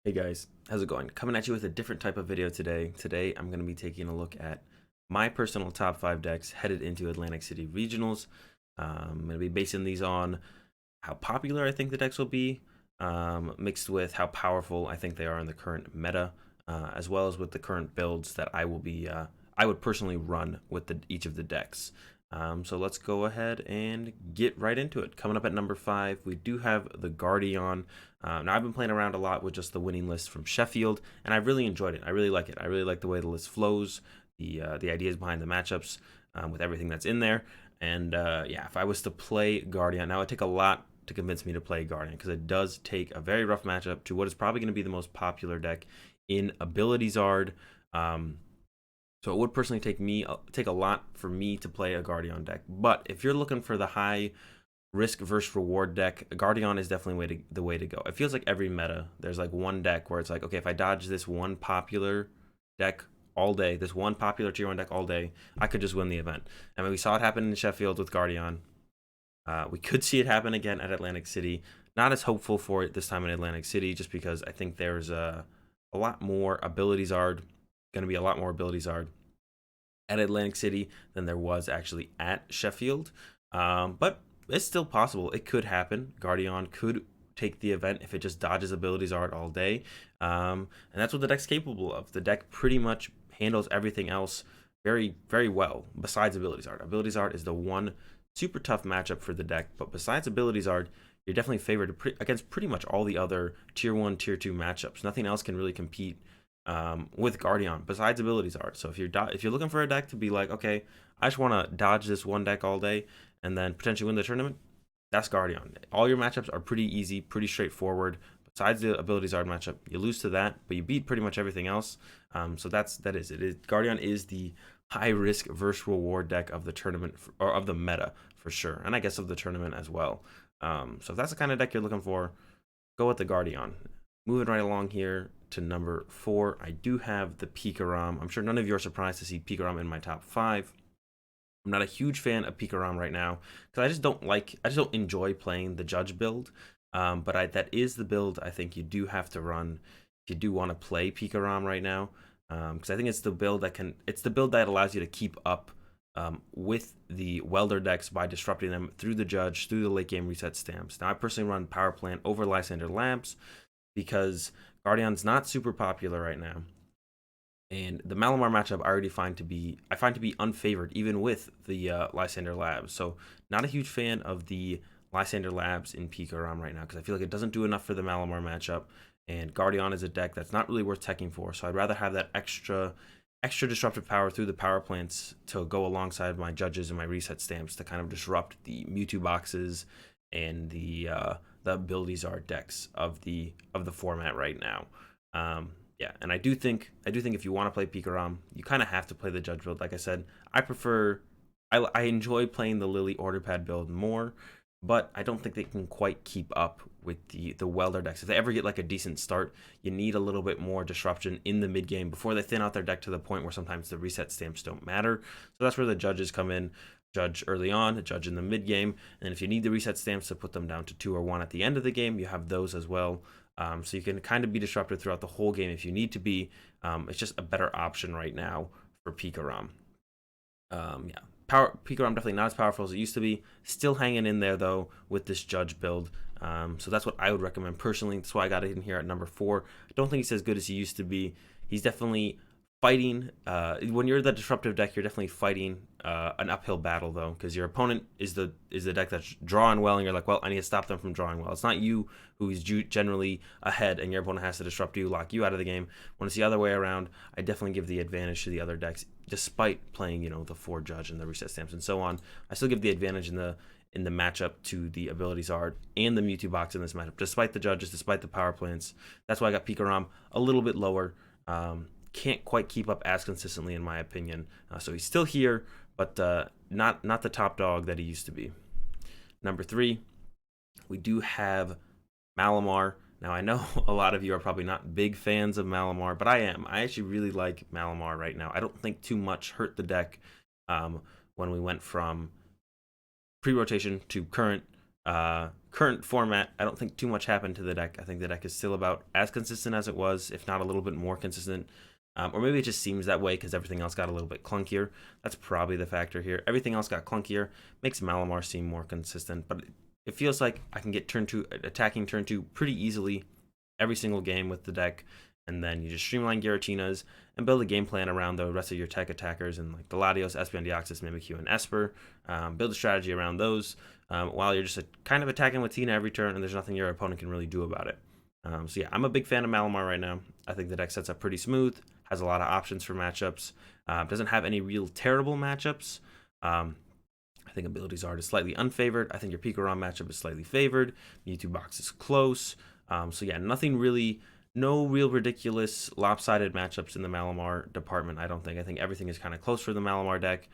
Hey guys, how's it going? Coming at you with a different type of video today. Today I'm going to be taking a look at my personal top 5 decks headed into Atlantic City Regionals. I'm going to be basing these on how popular I think the decks will be, mixed with how powerful I think they are in the current meta, as well as with the current builds that I would personally run with each of the decks. So let's go ahead and get right into it. Coming up at number 5, we do have the Gardeon. Now I've been playing around a lot with just the winning list from Sheffield, and I really enjoyed it. I really like it. I really like the way the list flows, the ideas behind the matchups, with everything that's in there. And yeah, if I was to play Gardeon, now it would take a lot to convince me to play Gardeon because it does take a very rough matchup to what is probably going to be the most popular deck in ABZard. So it would personally take a lot for me to play a Gardeon deck. But if you're looking for the high risk versus reward deck, Gardeon is definitely the way to go. It feels like every meta, there's like one deck where it's like, okay, if I dodge this one popular deck all day, this one popular tier 1 deck all day, I could just win the event. I mean, we saw it happen in Sheffield with Gardeon. We could see it happen again at Atlantic City. Not as hopeful for it this time in Atlantic City, just because I think there's a lot more AbZard, going to be a lot more AbZard at Atlantic City than there was actually at Sheffield. But it's still possible. It could happen. Gardeon could take the event if it just dodges AbZard all day. And that's what the deck's capable of. The deck pretty much handles everything else very, very well besides AbZard. AbZard is the one super tough matchup for the deck, but besides AbZard, you're definitely favored against pretty much all the other tier 1, tier 2 matchups. Nothing else can really compete with Gardeon besides AbZard. So if you're looking for a deck to be like, okay, I just want to dodge this one deck all day and then potentially win the tournament, that's Gardeon. All your matchups are pretty easy, pretty straightforward. Besides the AbZard matchup, you lose to that, but you beat pretty much everything else. So that is it. Gardeon is the high risk versus reward deck of the tournament, or of the meta for sure, and I guess of the tournament as well. So if that's the kind of deck you're looking for, go with the Gardeon. Moving right along here to number 4, I do have the PikaRom. I'm sure none of you are surprised to see PikaRom in my top 5. I'm not a huge fan of PikaRom right now because I just don't enjoy playing the Judge build. But that is the build I think you do have to run if you do want to play PikaRom right now. Because I think it's the build that allows you to keep up with the welder decks by disrupting them through the Judge, through the late game reset stamps. Now I personally run Power Plant over Lysander Labs because Gardeon's not super popular right now. And the Malamar matchup I find to be unfavored even with the Lysander Labs. So not a huge fan of the Lysander Labs in PikaRom right now because I feel like it doesn't do enough for the Malamar matchup. And Gardeon is a deck that's not really worth teching for. So I'd rather have that extra disruptive power through the power plants to go alongside my Judges and my reset stamps to kind of disrupt the Mewtwo boxes and the AbZard decks of the format right now. Yeah, and I do think if you want to play PikaRom, you kind of have to play the Judge build. Like I said, I enjoy playing the Lily Order Pad build more, but I don't think they can quite keep up with the welder decks. If they ever get like a decent start, you need a little bit more disruption in the mid game before they thin out their deck to the point where sometimes the reset stamps don't matter. So that's where the Judges come in. Judge early on, Judge in the mid game, and if you need the reset stamps to put them down to 2 or 1 at the end of the game, you have those as well. So you can kind of be disrupted throughout the whole game if you need to be. It's just a better option right now for PikaRom. Yeah, PikaRom definitely not as powerful as it used to be. Still hanging in there though with this Judge build. So that's what I would recommend personally. That's why I got it in here at number 4. I don't think he's as good as he used to be. He's definitely fighting. When you're the disruptive deck, you're definitely fighting an uphill battle though, because your opponent is the deck that's drawing well, and you're like, well, I need to stop them from drawing well. It's not you who's generally ahead, and your opponent has to disrupt you, lock you out of the game. When it's the other way around, I definitely give the advantage to the other decks, despite playing the 4 Judge and the reset stamps and so on. I still give the advantage in the matchup to the AbZard and the Mewtwo box in this matchup, despite the Judges, despite the power plants. That's why I got PikaRom a little bit lower. Can't quite keep up as consistently in my opinion. So he's still here, but not the top dog that he used to be. Number 3, we do have Malamar. Now I know a lot of you are probably not big fans of Malamar, but I am. I actually really like Malamar right now. I don't think too much hurt the deck when we went from pre-rotation to current current format, I don't think too much happened to the deck. I think the deck is still about as consistent as it was, if not a little bit more consistent. Or maybe it just seems that way because everything else got a little bit clunkier. That's probably the factor here. Everything else got clunkier, makes Malamar seem more consistent, but it feels like I can get turn 2, attacking turn 2 pretty easily every single game with the deck, and then you just streamline Girautinas and build a game plan around the rest of your tech attackers and like the Latios, Espeon, Deoxys, Mimikyu, and Esper. Build a strategy around those while you're just kind of attacking with Tina every turn, and there's nothing your opponent can really do about it. So yeah, I'm a big fan of Malamar right now. I think the deck sets up pretty smooth, has a lot of options for matchups, doesn't have any real terrible matchups. I think AbZard is slightly unfavored. I think your PikaRom matchup is slightly favored. Mewtwo box is close. So yeah, nothing really, no real ridiculous lopsided matchups in the Malamar department, I don't think. I think everything is kind of close for the Malamar deck.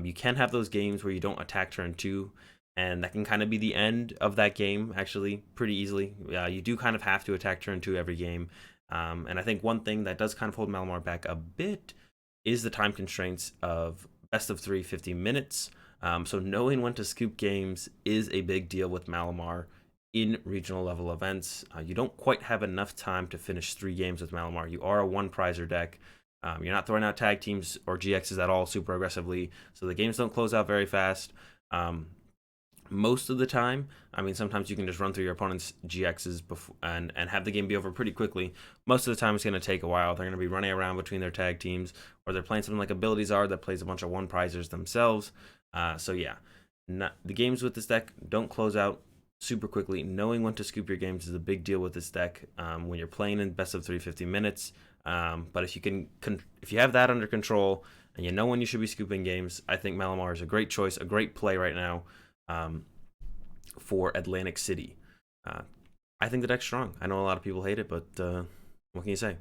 You can have those games where you don't attack turn 2, and that can kind of be the end of that game, actually, pretty easily. You do kind of have to attack turn 2 every game. And I think one thing that does kind of hold Malamar back a bit is the time constraints of best of 3, 50 minutes. So knowing when to scoop games is a big deal with Malamar in regional level events. You don't quite have enough time to finish 3 games with Malamar. You are a 1-prizer deck. You're not throwing out tag teams or GXs at all super aggressively, so the games don't close out very fast. Most of the time, I mean, sometimes you can just run through your opponent's GXs before, and have the game be over pretty quickly. Most of the time, it's going to take a while. They're going to be running around between their tag teams, or they're playing something like AbZard that plays a bunch of 1-prizers themselves. So yeah, the games with this deck don't close out super quickly. Knowing when to scoop your games is a big deal with this deck when you're playing in best of 3, 50 minutes. But if you have that under control and you know when you should be scooping games, I think Malamar is a great choice, a great play right now for Atlantic City. I think the deck's strong. I know a lot of people hate it, but what can you say?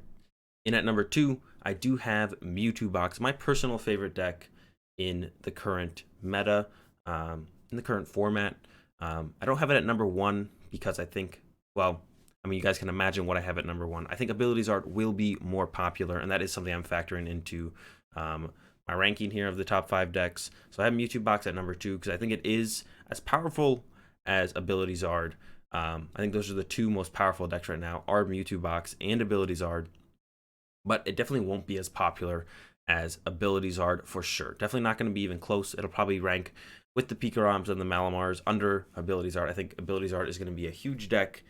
In at number 2, I do have Mewtwo Box, my personal favorite deck in the current meta, in the current format. I don't have it at number 1 because I think, well, I mean, you guys can imagine what I have at number 1. I think AbZard will be more popular, and that is something I'm factoring into my ranking here of the top 5 decks. So I have Mewtwo Box at number 2 because I think it is as powerful as AbZard. I think those are the 2 most powerful decks right now, are Mewtwo Box and AbZard. But it definitely won't be as popular as AbZard for sure. Definitely not going to be even close. It'll probably rank with the PikaRoms and the Malamars under AbZard. I think AbZard is going to be a huge deck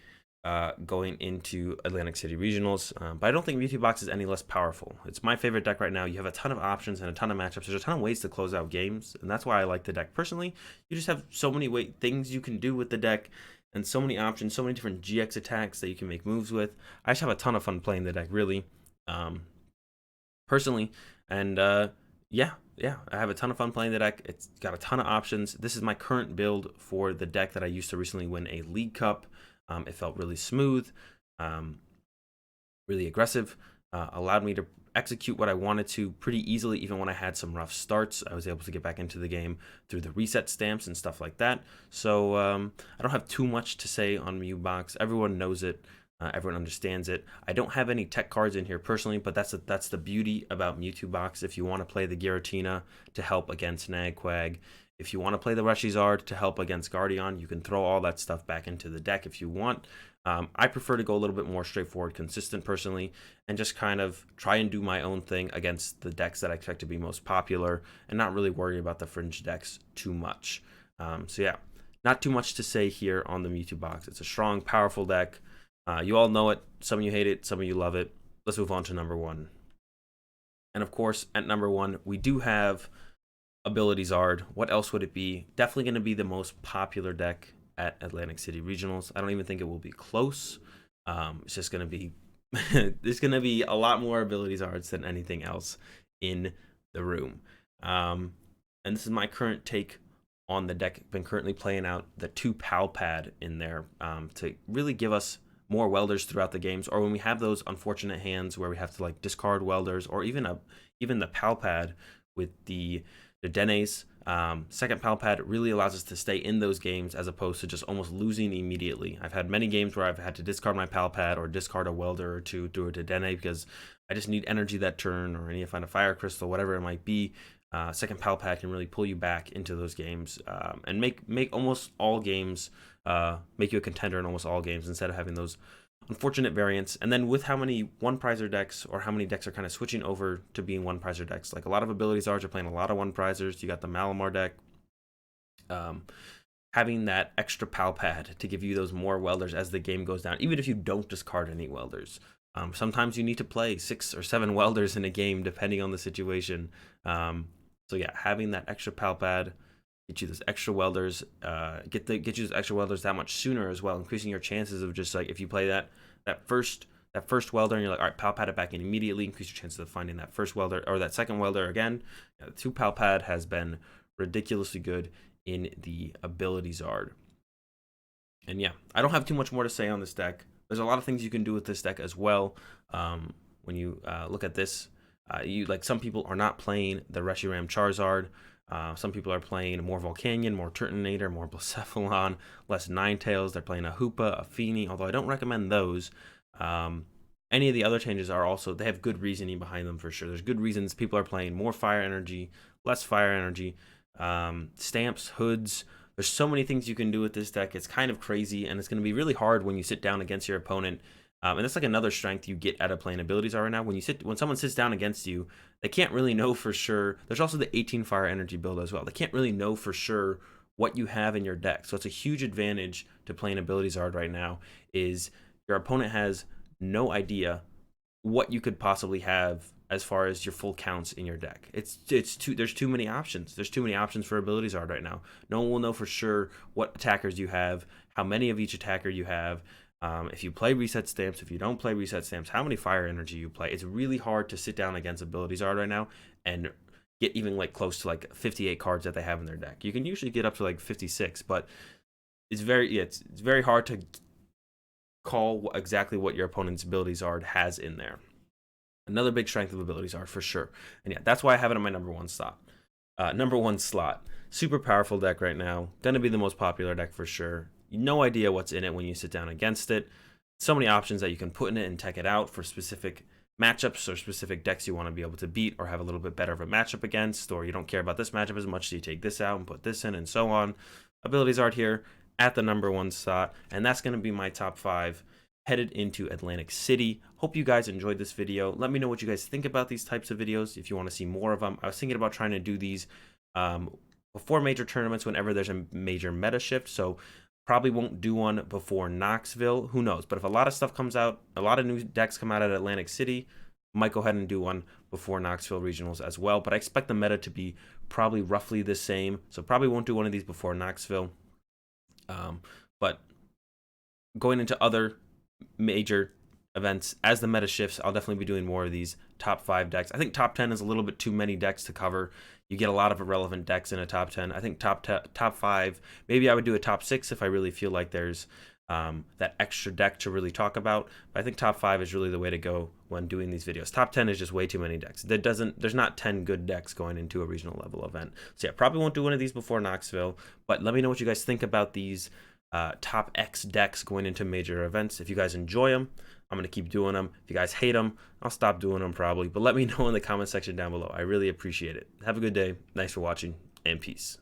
going into Atlantic City Regionals, but I don't think Mewtwo Box is any less powerful. It's my favorite deck right now. You have a ton of options and a ton of matchups. There's a ton of ways to close out games, and that's why I like the deck personally. You just have so many things you can do with the deck, and so many options, so many different GX attacks that you can make moves with. I just have a ton of fun playing the deck, really, personally, and yeah, I have a ton of fun playing the deck. It's got a ton of options. This is my current build for the deck that I used to recently win a League Cup. It felt really smooth, really aggressive, allowed me to execute what I wanted to pretty easily. Even when I had some rough starts, I was able to get back into the game through the reset stamps and stuff like that. So I don't have too much to say on Mew Box. Everyone knows it. Everyone understands it. I don't have any tech cards in here personally, but that's the beauty about Mewtwo Box. If you want to play the Giratina to help against Nagquag, if you want to play the Reshizard to help against Gardeon, you can throw all that stuff back into the deck if you want. I prefer to go a little bit more straightforward, consistent personally, and just kind of try and do my own thing against the decks that I expect to be most popular and not really worry about the fringe decks too much. So yeah, not too much to say here on the Mewtwo Box. It's a strong, powerful deck. You all know it. Some of you hate it. Some of you love it. Let's move on to number 1. And of course, at number 1, we do have AbZard. What else would it be? Definitely going to be the most popular deck at Atlantic City Regionals. I don't even think it will be close. It's just going to be there's going to be a lot more AbZards than anything else in the room. And this is my current take on the deck. Been currently playing out the 2 Pal Pad in there to really give us more welders throughout the games, or when we have those unfortunate hands where we have to like discard welders, or even the Pal Pad with the Denes. Second Pal Pad really allows us to stay in those games as opposed to just almost losing immediately. I've had many games where I've had to discard my Pal Pad or discard a welder or two, do it to Dene because I just need energy that turn, or I need to find a fire crystal, whatever it might be. second pal pad can really pull you back into those games, and make almost all games, make you a contender in almost all games instead of having those unfortunate variants. And then with how many one prizer decks, or how many decks are kind of switching over to being one prizer decks, like a lot of AbZards are playing a lot of one prizers. You got the Malamar deck. Having that extra pal pad to give you those more welders as the game goes down, even if you don't discard any welders. Sometimes you need to play 6 or 7 welders in a game depending on the situation. So yeah, having that extra pal pad, get you those extra welders, get you those extra welders that much sooner as well, increasing your chances of just like, if you play that first welder and you're like, all right, pal pad it back in immediately, increase your chances of finding that first welder or that second welder again. The 2 pal pad has been ridiculously good in the AbZard. And yeah, I don't have too much more to say on this deck. There's a lot of things you can do with this deck as well. When you look at this, some people are not playing the Reshiram Charizard. Some people are playing more Volcanion, more Turtonator, more Blacephalon, less Ninetales. They're playing a Hoopa, a Feeny, although I don't recommend those. Any of the other changes are also, they have good reasoning behind them for sure. There's good reasons people are playing more Fire Energy, less Fire Energy, stamps, hoods. There's so many things you can do with this deck. It's kind of crazy, and it's going to be really hard when you sit down against your opponent. And that's like another strength you get out of playing AbZards right now. When someone sits down against you, they can't really know for sure. There's also the 18 Fire Energy build as well. They can't really know for sure what you have in your deck. So it's a huge advantage to playing AbZard right now, is your opponent has no idea what you could possibly have as far as your full counts in your deck. There's too many options. There's too many options for AbZard right now. No one will know for sure what attackers you have, how many of each attacker you have, if you play reset stamps, if you don't play reset stamps, how many Fire Energy you play. It's really hard to sit down against AbZard right now and get even like close to like 58 cards that they have in their deck. You can usually get up to like 56, but it's very hard to call exactly what your opponent's AbZard has in there. Another big strength of AbZard for sure. And yeah, that's why I have it in my number one slot. Super powerful deck right now. Gonna be the most popular deck for sure. No idea what's in it when you sit down against it. So many options that you can put in it and tech it out for specific matchups or specific decks you want to be able to beat or have a little bit better of a matchup against, or you don't care about this matchup as much, so you take this out and put this in and so on. AbZard here at the number one slot, and that's going to be my top 5 headed into Atlantic City. Hope you guys enjoyed this video. Let me know what you guys think about these types of videos if you want to see more of them. I was thinking about trying to do these before major tournaments whenever there's a major meta shift, so probably won't do one before Knoxville. Who knows? But if a lot of stuff comes out, a lot of new decks come out at Atlantic City, might go ahead and do one before Knoxville regionals as well. But I expect the meta to be probably roughly the same, so probably won't do one of these before Knoxville. But going into other major events, as the meta shifts, I'll definitely be doing more of these top 5 decks. I think top 10 is a little bit too many decks to cover. You get a lot of irrelevant decks in a top 10. I think top 5, maybe I would do a top 6 if I really feel like there's that extra deck to really talk about. But I think top 5 is really the way to go when doing these videos. Top 10 is just way too many decks. There's not 10 good decks going into a regional level event. So yeah, probably won't do one of these before Knoxville, but let me know what you guys think about these top X decks going into major events. If you guys enjoy them, I'm going to keep doing them. If you guys hate them, I'll stop doing them probably. But let me know in the comment section down below. I really appreciate it. Have a good day. Thanks for watching, and peace.